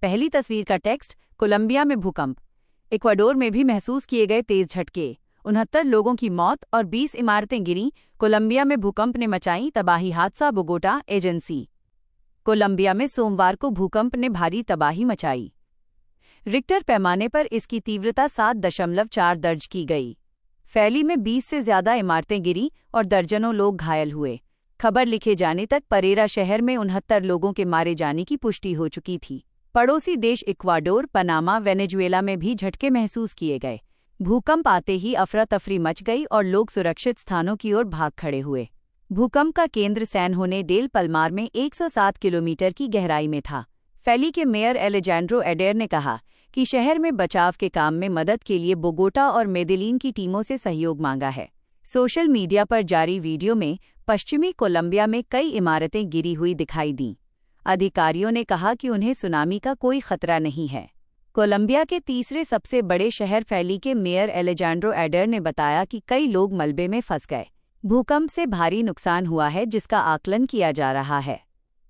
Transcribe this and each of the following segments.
पहली तस्वीर का टेक्स्ट, कोलंबिया में भूकंप। इक्वाडोर में भी महसूस किए गए तेज झटके, 69 लोगों की मौत और 20 इमारतें गिरीं। कोलंबिया में भूकंप ने मचाई तबाही, हादसा बोगोटा एजेंसी। कोलंबिया में सोमवार को भूकंप ने भारी तबाही मचाई। रिक्टर पैमाने पर इसकी तीव्रता 7.4 दर्ज की गई। फैली में 20 से ज्यादा इमारतें गिरीं और दर्जनों लोग घायल हुए। खबर लिखे जाने तक परेरा शहर में 69 लोगों के मारे जाने की पुष्टि हो चुकी थी। पड़ोसी देश इक्वाडोर, पनामा, वेनेजुएला में भी झटके महसूस किए गए। भूकंप आते ही अफरा तफरी मच गई और लोग सुरक्षित स्थानों की ओर भाग खड़े हुए। भूकंप का केंद्र सैन होने डेल पल्मार में 107 किलोमीटर की गहराई में था। फैली के मेयर एलेजांड्रो एडेर ने कहा कि शहर में बचाव के काम में मदद के लिए बोगोटा और मेदेलिन की टीमों से सहयोग मांगा है। सोशल मीडिया पर जारी वीडियो में पश्चिमी कोलंबिया में कई इमारतें गिरी हुई दिखाई दीं। अधिकारियों ने कहा कि उन्हें सुनामी का कोई खतरा नहीं है। कोलंबिया के तीसरे सबसे बड़े शहर फैली के मेयर एलेजांड्रो एडेर ने बताया कि कई लोग मलबे में फंस गए। भूकंप से भारी नुकसान हुआ है जिसका आकलन किया जा रहा है।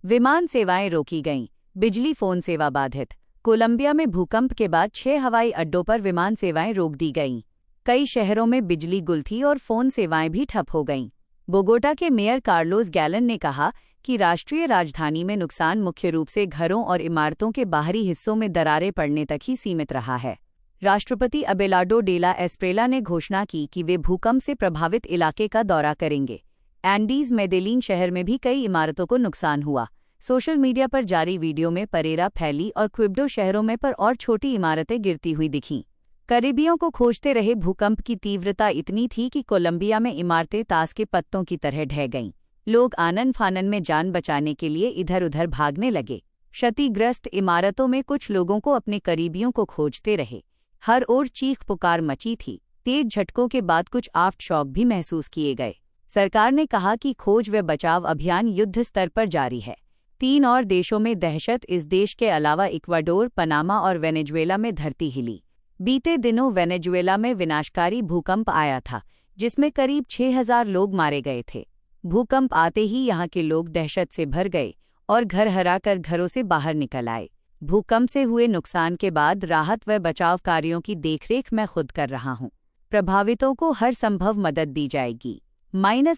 विमान सेवाएं रोकी गईं, बिजली फोन सेवा बाधित। कोलंबिया में भूकंप के बाद 6 हवाई अड्डों पर विमान सेवाएं रोक दी गईं। कई शहरों में बिजली गुल थी और फोन सेवाएं भी ठप हो गईं। बोगोटा के मेयर कार्लोस गैलन ने कहा कि राष्ट्रीय राजधानी में नुकसान मुख्य रूप से घरों और इमारतों के बाहरी हिस्सों में दरारें पड़ने तक ही सीमित रहा है। राष्ट्रपति अबेलार्डो डेला एस्प्रेला ने घोषणा की कि वे भूकंप से प्रभावित इलाके का दौरा करेंगे। एंडीज मेदेलिन शहर में भी कई इमारतों को नुकसान हुआ। सोशल मीडिया पर जारी वीडियो में परेरा, फैली और क्विब्डो शहरों में पर और छोटी इमारतें गिरती हुई दिखीं। करीबियों को खोजते रहे भूकंप की तीव्रता इतनी थी कि कोलंबिया में इमारतें ताश के पत्तों की तरह ढह गईं। लोग आनन फानन में जान बचाने के लिए इधर उधर भागने लगे। क्षतिग्रस्त इमारतों में कुछ लोगों को अपने करीबियों को खोजते रहे। हर ओर चीख पुकार मची थी। तेज झटकों के बाद कुछ आफ्ट शॉक भी महसूस किए गए। सरकार ने कहा कि खोज व बचाव अभियान युद्ध स्तर पर जारी है। 3 और देशों में दहशत। इस देश के अलावा इक्वाडोर, पनामा और वेनेजुएला में धरती हिली। बीते दिनों वेनेजुएला में विनाशकारी भूकंप आया था जिसमें करीब 6000 लोग मारे गए थे। भूकंप आते ही यहां के लोग दहशत से भर गए और घर हराकर घरों से बाहर निकल आए। भूकंप से हुए नुकसान के बाद राहत व बचाव कार्यों की देखरेख मैं खुद कर रहा हूं। प्रभावितों को हर संभव मदद दी जाएगी।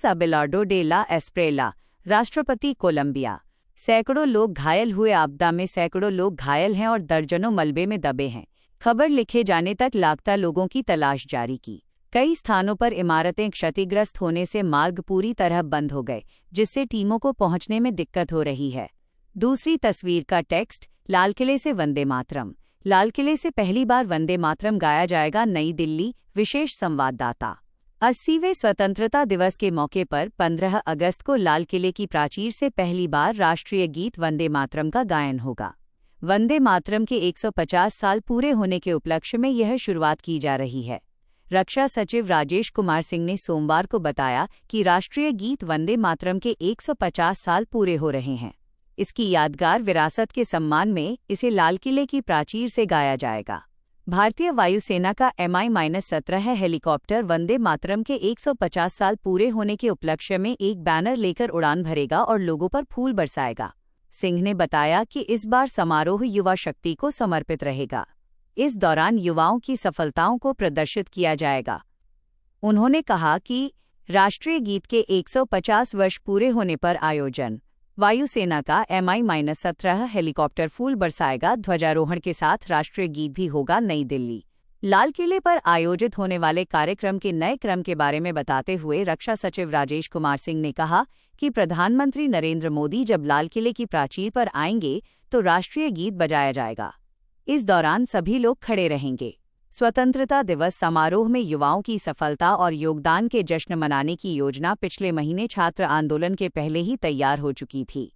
अबेलार्डो डेला एस्प्रेला, राष्ट्रपति कोलंबिया। सैकड़ों लोग घायल हुए। आपदा में सैकड़ों लोग घायल हैं और दर्जनों मलबे में दबे हैं। खबर लिखे जाने तक लापता लोगों की तलाश जारी की। कई स्थानों पर इमारतें क्षतिग्रस्त होने से मार्ग पूरी तरह बंद हो गए, जिससे टीमों को पहुंचने में दिक्कत हो रही है। दूसरी तस्वीर का टेक्स्ट, लाल किले से वंदे मातरम। लाल किले से पहली बार वंदे मातरम गाया जाएगा। नई दिल्ली, विशेष संवाददाता। 80वें स्वतंत्रता दिवस के मौके पर 15 अगस्त को लाल किले की प्राचीर से पहली बार राष्ट्रीय गीत वंदे मातरम का गायन होगा। वंदे मातरम के 150 साल पूरे होने के उपलक्ष्य में यह शुरुआत की जा रही है। रक्षा सचिव राजेश कुमार सिंह ने सोमवार को बताया कि राष्ट्रीय गीत वंदे मातरम के 150 साल पूरे हो रहे हैं। इसकी यादगार विरासत के सम्मान में इसे लाल किले की प्राचीर से गाया जाएगा। भारतीय वायुसेना का Mi-17 हेलीकॉप्टर वंदे मातरम के 150 साल पूरे होने के उपलक्ष्य में एक बैनर लेकर उड़ान भरेगा और लोगों पर फूल बरसाएगा। सिंह ने बताया कि इस बार समारोह युवा शक्ति को समर्पित रहेगा। इस दौरान युवाओं की सफलताओं को प्रदर्शित किया जाएगा। उन्होंने कहा कि राष्ट्रीय गीत के 150 वर्ष पूरे होने पर आयोजन। वायुसेना का Mi-17 हेलीकॉप्टर फूल बरसाएगा। ध्वजारोहण के साथ राष्ट्रीय गीत भी होगा। नई दिल्ली, लाल किले पर आयोजित होने वाले कार्यक्रम के नए क्रम के बारे में बताते हुए रक्षा सचिव राजेश कुमार सिंह ने कहा कि प्रधानमंत्री नरेंद्र मोदी जब लाल किले की प्राचीर पर आएंगे तो राष्ट्रीय गीत बजाया जाएगा। इस दौरान सभी लोग खड़े रहेंगे। स्वतंत्रता दिवस समारोह में युवाओं की सफलता और योगदान के जश्न मनाने की योजना पिछले महीने छात्र आंदोलन के पहले ही तैयार हो चुकी थी।